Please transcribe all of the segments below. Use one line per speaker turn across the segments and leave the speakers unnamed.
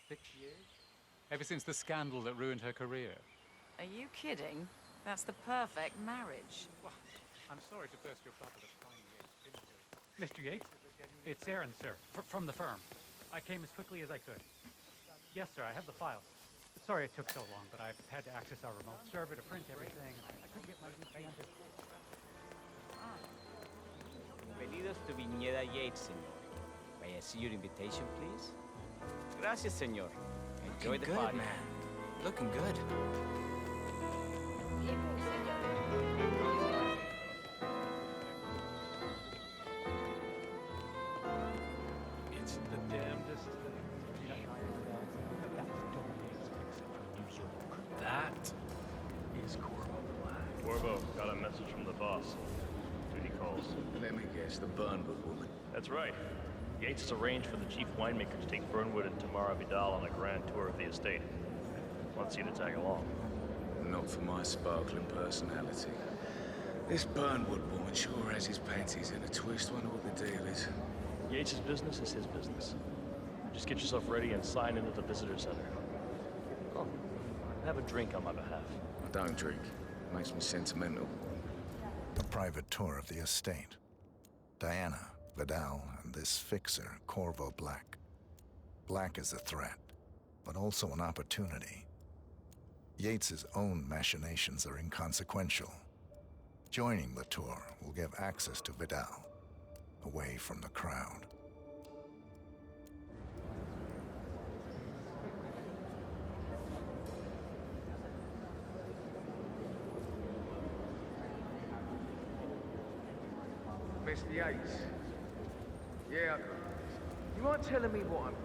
6 years? Ever since the scandal that ruined her career.
Are you kidding? That's the perfect marriage.
Well, I'm sorry to burst your bubble of finding Yates.
Mr. Yates? It's Aaron, sir, from the firm. I came as quickly as I could. Yes, sir, I have the files. Sorry it took so long, but I've had to access our remote server to print everything. I couldn't get my VPN to...
Bienvenidos to Viñeda Yates, señor. May I see your invitation, please? Gracias, señor. Enjoy the party.
Man. Looking good.
It's the damnedest thing.
That is Corvo Black.
Corvo, got a message from the boss. Duty calls.
Let me guess, the Burnwood woman.
That's right. Yates has arranged for the chief winemaker to take Burnwood and Tamara Vidal on a grand tour of the estate. Wants you to tag along.
Not for my sparkling personality. This Burnwood woman sure has his panties in a twist. Wonder what the deal is.
Yates' business is his business. Just get yourself ready and sign into the visitor center. Oh, have a drink on my behalf.
I don't drink. Makes me sentimental.
A private tour of the estate. Diana, Vidal, and this fixer, Corvo Black. Black is a threat, but also an opportunity. Yates's own machinations are inconsequential. Joining the tour will give access to Vidal, away from the crowd.
Mr. Yates. Yeah, you aren't telling me what I'm...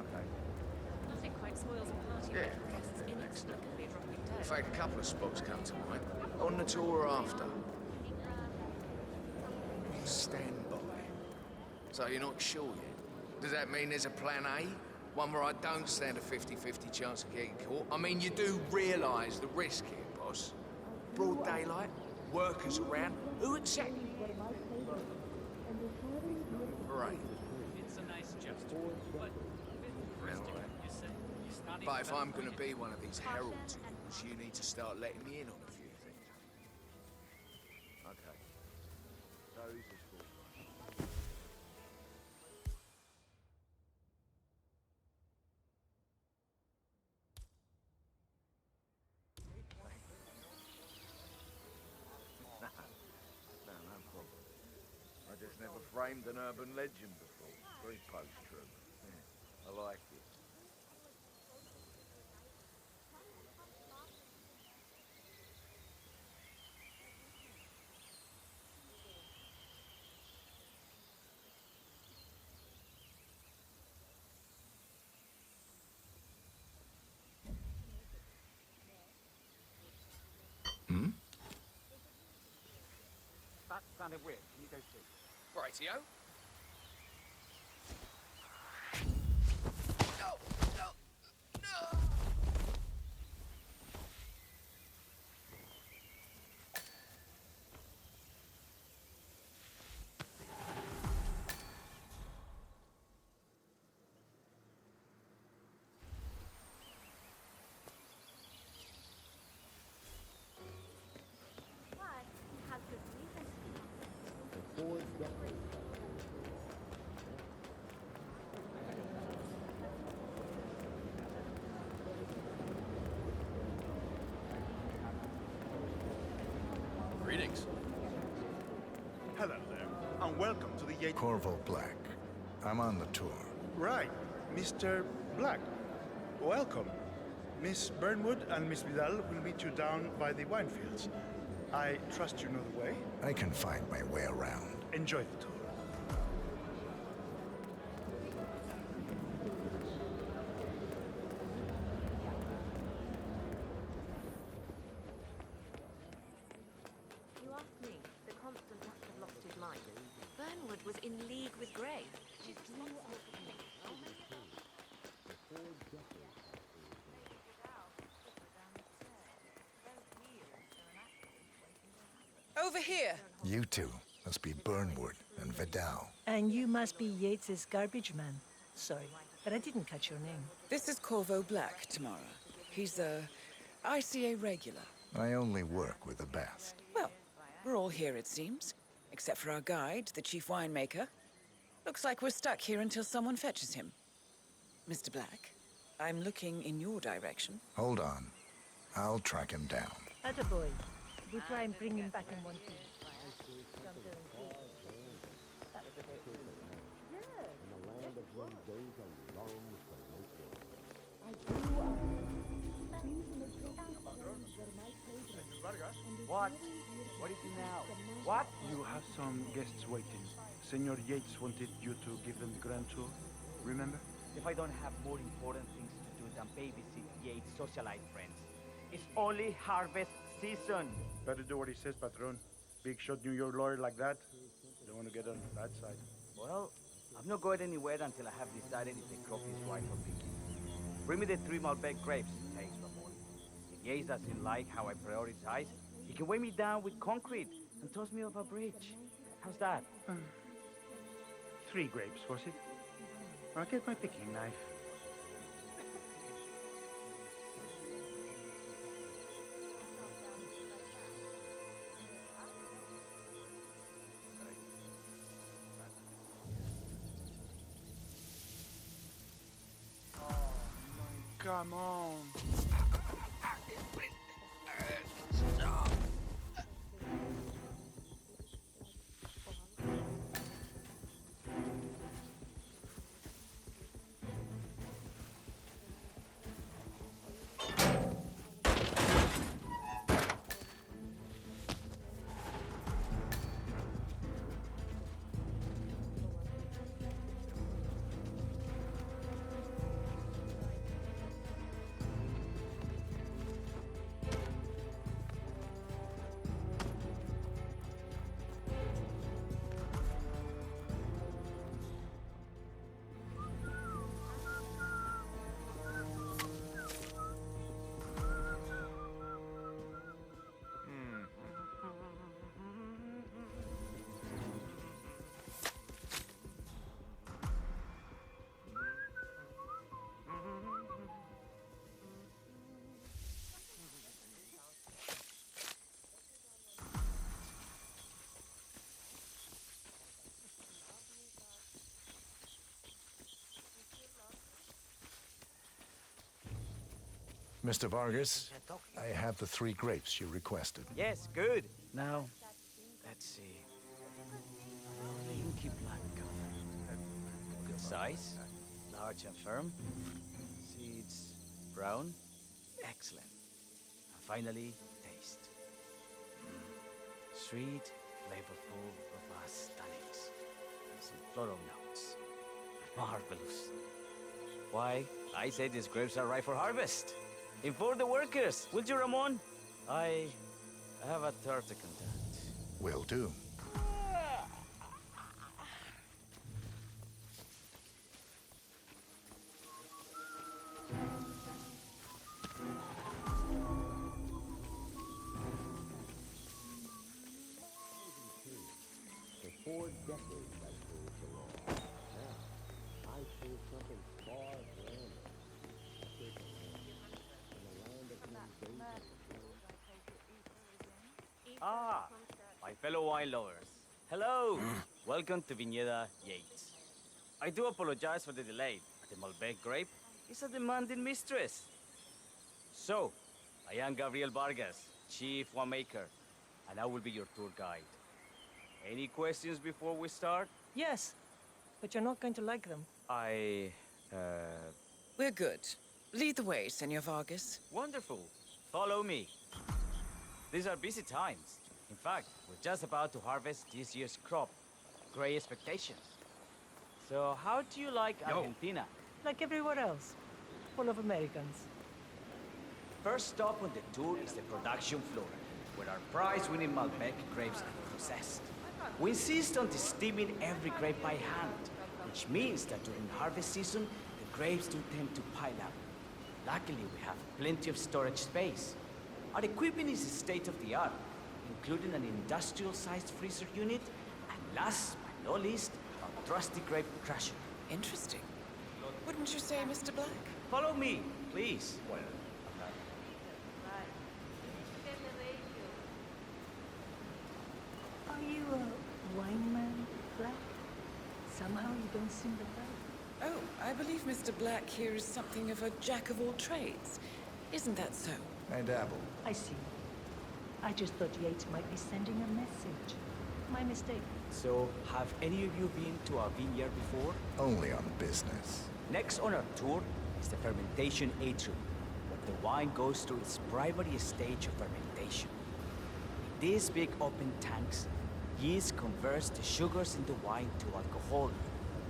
Okay.
Nothing quite spoils a party
Yeah.
like guests inexplicably dropping dead.
In fact, a couple of spots come to mind. On the tour after. Standby. So you're not sure yet? Does that mean there's a plan A? One where I don't stand a 50-50 chance of getting caught? I mean, you do realise the risk here, boss. Broad daylight, workers around. Who exactly? Right.
It's a nice gesture, but...
But if I'm going to be one of these herald tools, you need to start letting me in on a few things. Okay. So who's this for? No problem. I just never framed an urban legend before. Very post-true. Yeah, I like it.
That sounded weird. Can you go see?
Rightio.
Greetings.
Hello there, and welcome to the Yates...
Corvo Black. I'm on the tour.
Right, Mr. Black. Welcome. Miss Burnwood and Miss Vidal will meet you down by the wine fields. I trust you know the way.
I can find my way around.
Enjoy the tour.
You asked me. The Constant must have lost his mind. Burnwood was in league with Grey. She's responsible for me.
Over here.
You two must be Burnwood and Vidal.
And you must be Yates's garbage man.
Sorry, but I didn't catch your name.
This is Corvo Black, Tamara. He's a ICA regular.
I only work with the best.
Well, we're all here, it seems. Except for our guide, the chief winemaker. Looks like we're stuck here until someone fetches him. Mr. Black, I'm looking in your direction.
Hold on. I'll track him down.
Attaboy. We'll try and bring him back in one piece.
What? What is it now? What?
You have some guests waiting. Senor Yates wanted you to give them the grand tour. Remember?
If I don't have more important things to do than babysit Yates' socialite friends. It's only harvest season.
Better do what he says, Patron. Big shot New York lawyer like that. Don't want to get on the bad side.
Well, I'm not going anywhere until I have decided if the crop is right for picking. Bring me the 3 Malbec grapes, thanks, Ramon. If Yates doesn't like how I prioritize, he can weigh me down with concrete and toss me off a bridge. How's that?
3 grapes, was it? I'll get my picking knife.
Come on.
Mr. Vargas, I have the 3 grapes you requested.
Yes, good. Now, let's see. Inky black color. Good size, large and firm. Seeds brown. Excellent. And finally, taste. Sweet, flavorful, robust tannins. Some floral notes. Marvelous. Why, I say these grapes are ripe for harvest. Inform the workers, will you, Ramon? I have a third to conduct.
Will do.
For 4 decades I pulled the law. Now, I pull something far grander.
Ah, my fellow wine lovers. Hello. Welcome to Viñeda Yates. I do apologize for the delay. The Malbec grape is a demanding mistress. So, I am Gabriel Vargas, chief winemaker, and I will be your tour guide. Any questions before we start?
Yes, but you're not going to like them.
We're good. Lead the way, Senor Vargas.
Wonderful. Follow me. These are busy times. In fact, we're just about to harvest this year's crop. Great expectations. So, how do you like Argentina?
Like everywhere else. Full of Americans.
First stop on the tour is the production floor, where our prize-winning Malbec grapes are processed. We insist on steaming every grape by hand, which means that during harvest season, the grapes do tend to pile up. Luckily, we have plenty of storage space. Our equipment is state-of-the-art, including an industrial-sized freezer unit, and last but not least, a trusty grape crusher.
Interesting. wouldn't you say, Mr. Black?
Follow me, please.
Are you a wine man, Black? Somehow you don't seem the type.
Oh, I believe Mr. Black here is something of a jack of all trades. Isn't that so?
I dabble.
I see. I just thought Yates might be sending a message. My mistake.
So, have any of you been to our vineyard before?
Only on business.
Next on our tour is the fermentation atrium, where the wine goes through its primary stage of fermentation. In these big open tanks, yeast converts the sugars in the wine to alcohol,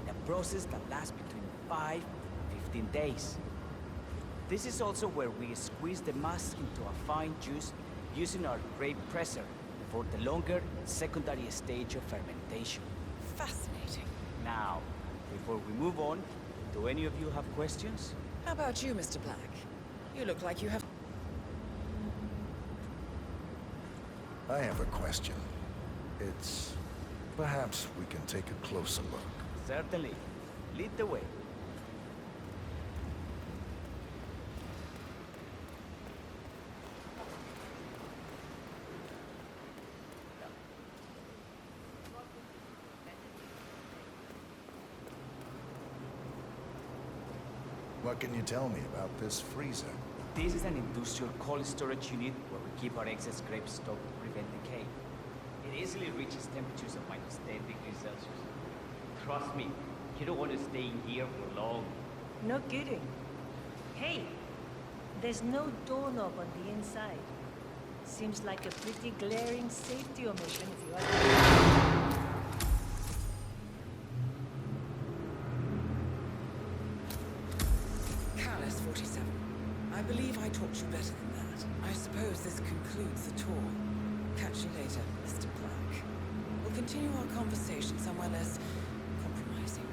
in a process that lasts between 5 and 15 days. This is also where we squeeze the mass into a fine juice using our grape presser for the longer secondary stage of fermentation.
Fascinating.
Now, before we move on, do any of you have questions?
How about you, Mr. Black? You look like you have...
I have a question. It's... perhaps we can take a closer look.
Certainly. Lead the way.
What can you tell me about this freezer?
This is an industrial cold storage unit where we keep our excess grape stock to prevent decay. It easily reaches temperatures of -10 degrees Celsius. Trust me, you don't want to stay in here for long.
No kidding. Hey, there's no doorknob on the inside. Seems like a pretty glaring safety omission if you ask me.
Careless 47. I believe I taught you better than that. I suppose this concludes the tour. Catch you later, Mr. Black. We'll continue our conversation somewhere less compromising.